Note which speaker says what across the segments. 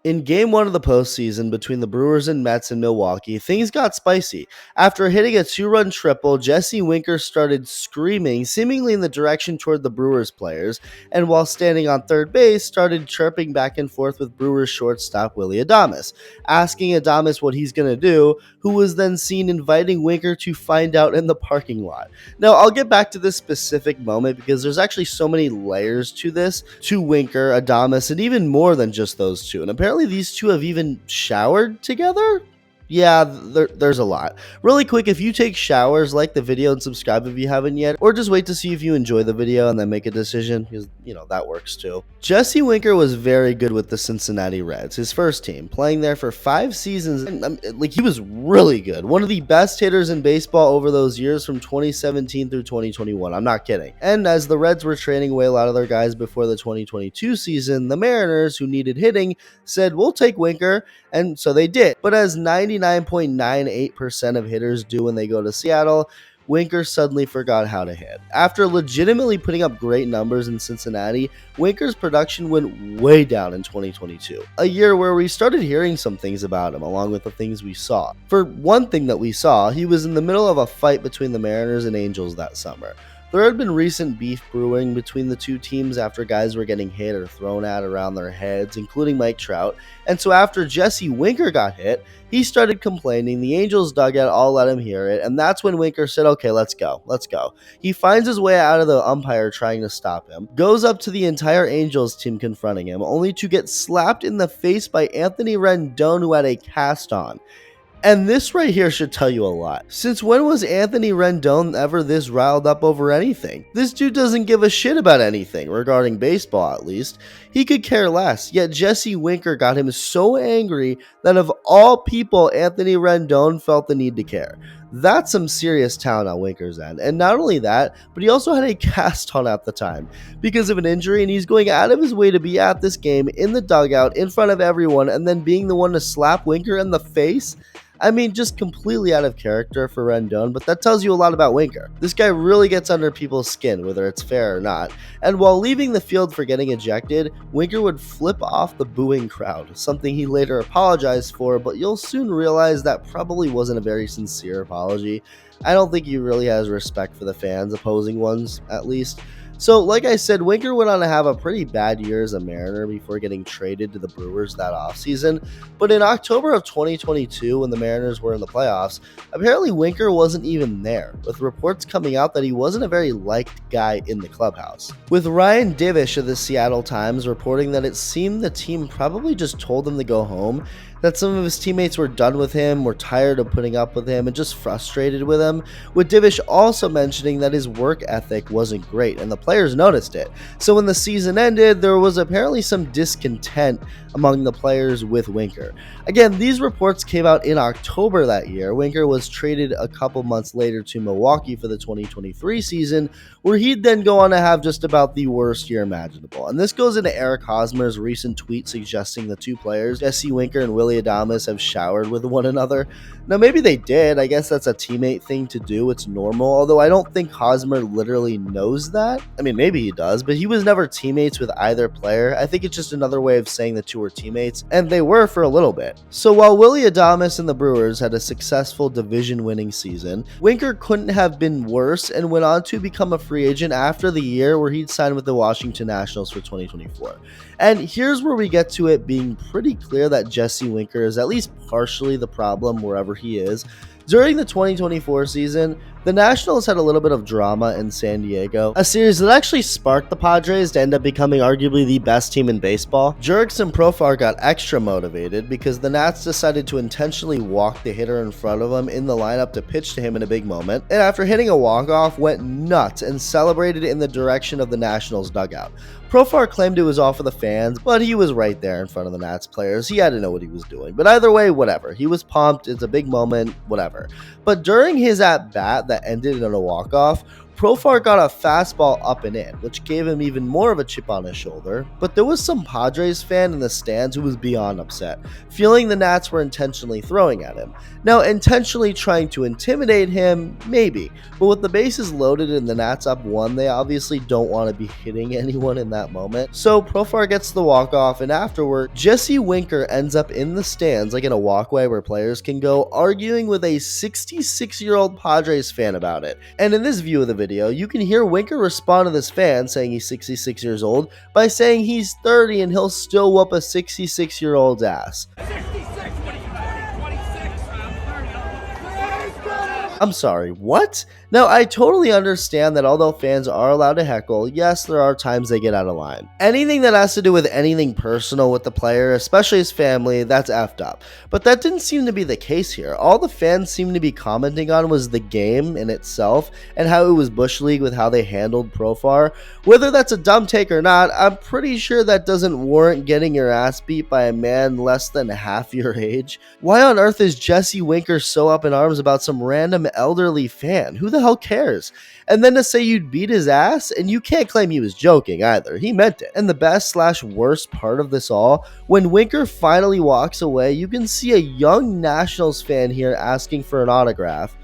Speaker 1: In game one of the postseason between the Brewers and Mets in Milwaukee, things got spicy. After hitting a two-run triple, Jesse Winker started screaming, seemingly in the direction toward the Brewers players, and while standing on third base, started chirping back and forth with Brewers shortstop Willy asking Adames what he's going to do, who was then seen inviting Winker to find out in the parking lot. Now, I'll get back to this specific moment because there's actually so many layers to this, to Winker, Adames, and even more than just those two. And apparently these two have even showered together? Yeah, there's a lot. Really quick, if you take showers, like the video and subscribe if you haven't yet, or just wait to see if you enjoy the video and then make a decision, because, that works too. Jesse Winker was very good with the Cincinnati Reds, his first team, playing there for 5 seasons, and he was really good. One of the best hitters in baseball over those years from 2017 through 2021, I'm not kidding. And as the Reds were trading away a lot of their guys before the 2022 season, the Mariners, who needed hitting, said, we'll take Winker, and so they did. But as 99.98% of hitters do when they go to Seattle, Winker suddenly forgot how to hit. After legitimately putting up great numbers in Cincinnati, Winker's production went way down in 2022, a year where we started hearing some things about him along with the things we saw. For one thing that we saw, he was in the middle of a fight between the Mariners and Angels that summer. There had been recent beef brewing between the two teams after guys were getting hit or thrown at around their heads, including Mike Trout, and so after Jesse Winker got hit, he started complaining. The Angels dugout all let him hear it, and that's when Winker said, okay, let's go. He finds his way out of the umpire trying to stop him, goes up to the entire Angels team confronting him, only to get slapped in the face by Anthony Rendon, who had a cast on. And this right here should tell you a lot. Since when was Anthony Rendon ever this riled up over anything? This dude doesn't give a shit about anything, regarding baseball at least. He could care less, yet Jesse Winker got him so angry that of all people, Anthony Rendon felt the need to care. That's some serious talent on Winker's end. And not only that, but he also had a cast on at the time because of an injury, and he's going out of his way to be at this game in the dugout in front of everyone and then being the one to slap Winker in the face. I mean, just completely out of character for Rendon, but that tells you a lot about Winker. This guy really gets under people's skin, whether it's fair or not. And while leaving the field for getting ejected, Winker would flip off the booing crowd, something he later apologized for, but you'll soon realize that probably wasn't a very sincere apology. I don't think he really has respect for the fans, opposing ones, at least. So, like I said, Winker went on to have a pretty bad year as a Mariner before getting traded to the Brewers that offseason. But in October of 2022, when the Mariners were in the playoffs, apparently Winker wasn't even there, with reports coming out that he wasn't a very liked guy in the clubhouse. With Ryan Divish of the Seattle Times reporting that it seemed the team probably just told him to go home, that some of his teammates were done with him, were tired of putting up with him, and just frustrated with him, with Divish also mentioning that his work ethic wasn't great, and the players noticed it. So when the season ended, there was apparently some discontent among the players with Winker. Again, these reports came out in October that year. Winker was traded a couple months later to Milwaukee for the 2023 season, where he'd then go on to have just about the worst year imaginable. And this goes into Eric Hosmer's recent tweet suggesting the two players, Jesse Winker and Willy Adames, have showered with one another. Now, maybe they did. I guess that's a teammate thing to do. It's normal, although I don't think Hosmer literally knows that. I mean, maybe he does, but he was never teammates with either player. I think it's just another way of saying the two were teammates, and they were for a little bit. So while Willy Adames and the Brewers had a successful division-winning season, Winker couldn't have been worse and went on to become a free agent after the year where he'd signed with the Washington Nationals for 2024. And here's where we get to it being pretty clear that Jesse Winker is at least partially the problem wherever he is. During the 2024 season, the Nationals had a little bit of drama in San Diego, a series that actually sparked the Padres to end up becoming arguably the best team in baseball. Jurickson and Profar got extra motivated because the Nats decided to intentionally walk the hitter in front of him in the lineup to pitch to him in a big moment, and after hitting a walk-off, went nuts and celebrated in the direction of the Nationals dugout. Profar claimed it was all for the fans, but he was right there in front of the Nats players. He had to know what he was doing. But either way, whatever. He was pumped. It's a big moment, whatever. But during his at-bat that ended in a walk-off, Profar got a fastball up and in, which gave him even more of a chip on his shoulder, but there was some Padres fan in the stands who was beyond upset, feeling the Nats were intentionally throwing at him. Now, intentionally trying to intimidate him, maybe, but with the bases loaded and the Nats up 1, they obviously don't want to be hitting anyone in that moment. So Profar gets the walk-off, and afterward, Jesse Winker ends up in the stands, like in a walkway where players can go, arguing with a 66-year-old Padres fan about it. And in this view of the video, you can hear Winker respond to this fan, saying he's 66 years old, by saying he's 30 and he'll still whoop a 66-year-old's ass. I'm sorry, what? Now, I totally understand that although fans are allowed to heckle, yes, there are times they get out of line. Anything that has to do with anything personal with the player, especially his family, that's effed up. But that didn't seem to be the case here. All the fans seemed to be commenting on was the game in itself and how it was Bush League with how they handled Profar. Whether that's a dumb take or not, I'm pretty sure that doesn't warrant getting your ass beat by a man less than half your age. Why on earth is Jesse Winker so up in arms about some random elderly fan? Who the hell cares? And then to say you'd beat his ass, and you can't claim he was joking either. He meant it. And the best/worst part of this all, when Winker finally walks away, you can see a young Nationals fan here asking for an autograph,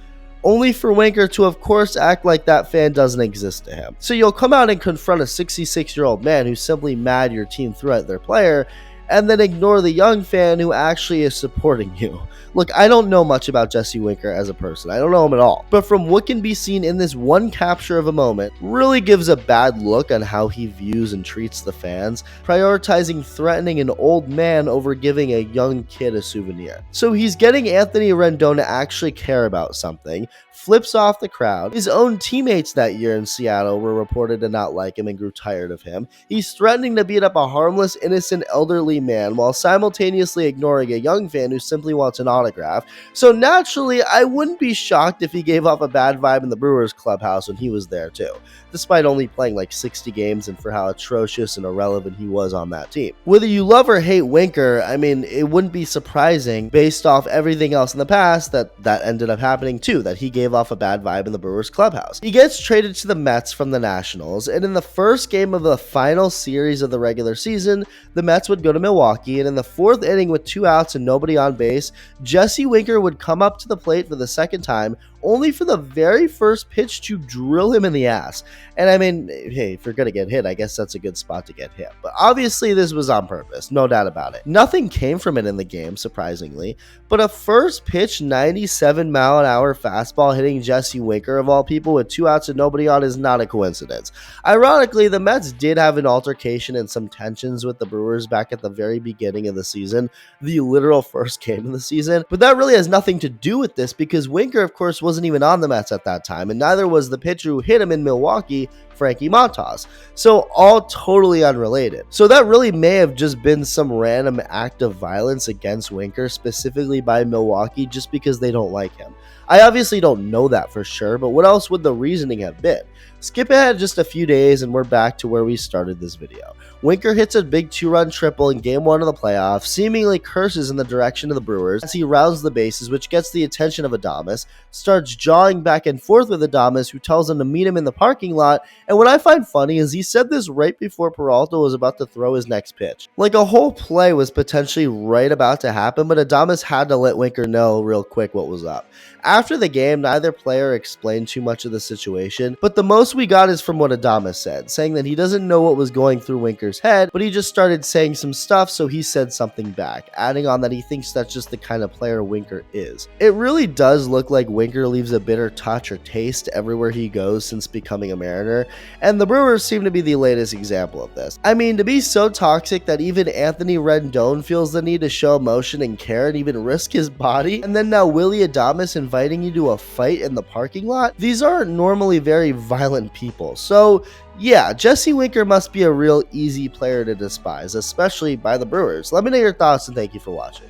Speaker 1: only for Winker to of course act like that fan doesn't exist to him. So you'll come out and confront a 66-year-old man who's simply mad your team threw at their player, and then ignore the young fan who actually is supporting you. Look, I don't know much about Jesse Winker as a person. I don't know him at all. But from what can be seen in this one capture of a moment, really gives a bad look on how he views and treats the fans, prioritizing threatening an old man over giving a young kid a souvenir. So he's getting Anthony Rendon to actually care about something, flips off the crowd. His own teammates that year in Seattle were reported to not like him and grew tired of him. He's threatening to beat up a harmless, innocent, elderly man while simultaneously ignoring a young fan who simply wants an autograph. So naturally, I wouldn't be shocked if he gave off a bad vibe in the Brewers clubhouse when he was there too, despite only playing like 60 games and for how atrocious and irrelevant he was on that team. Whether you love or hate Winker, I mean, it wouldn't be surprising based off everything else in the past that ended up happening too, that he gave off a bad vibe in the Brewers clubhouse. He gets traded to the Mets from the Nationals, and in the first game of the final series of the regular season, the Mets would go to Milwaukee, and in the 4th inning with 2 outs and nobody on base, Jesse Winker would come up to the plate for the second time, only for the very first pitch to drill him in the ass. And I mean, hey, if you're gonna get hit, I guess that's a good spot to get hit. But obviously this was on purpose, no doubt about it. Nothing came from it in the game, surprisingly, but a first pitch 97-mile-an-hour fastball hitting Jesse Winker of all people with 2 outs and nobody on is not a coincidence. Ironically, the Mets did have an altercation and some tensions with the Brewers back at the very beginning of the season, the literal first game of the season, but that really has nothing to do with this because Winker, of course, wasn't even on the Mets at that time, and neither was the pitcher who hit him in Milwaukee, Frankie Montas. So all totally unrelated. So that really may have just been some random act of violence against Winker, specifically by Milwaukee, just because they don't like him. I obviously don't know that for sure, but what else would the reasoning have been? Skip ahead just a few days and we're back to where we started this video. Winker hits a big 2-run triple in Game 1 of the playoffs, seemingly curses in the direction of the Brewers as he rounds the bases, which gets the attention of Adames, starts jawing back and forth with Adames, who tells him to meet him in the parking lot, and what I find funny is he said this right before Peralta was about to throw his next pitch. Like a whole play was potentially right about to happen, but Adames had to let Winker know real quick what was up. After the game, neither player explained too much of the situation, but the most we got is from what Adames said, saying that he doesn't know what was going through Winker's head, but he just started saying some stuff, so he said something back, adding on that he thinks that's just the kind of player Winker is. It really does look like Winker leaves a bitter touch or taste everywhere he goes since becoming a Mariner, and the Brewers seem to be the latest example of this. I mean, to be so toxic that even Anthony Rendon feels the need to show emotion and care and even risk his body, and then now Willy Adames inviting you to a fight in the parking lot? These aren't normally very violent people, so yeah, Jesse Winker must be a real easy player to despise, especially by the Brewers. Let me know your thoughts and thank you for watching.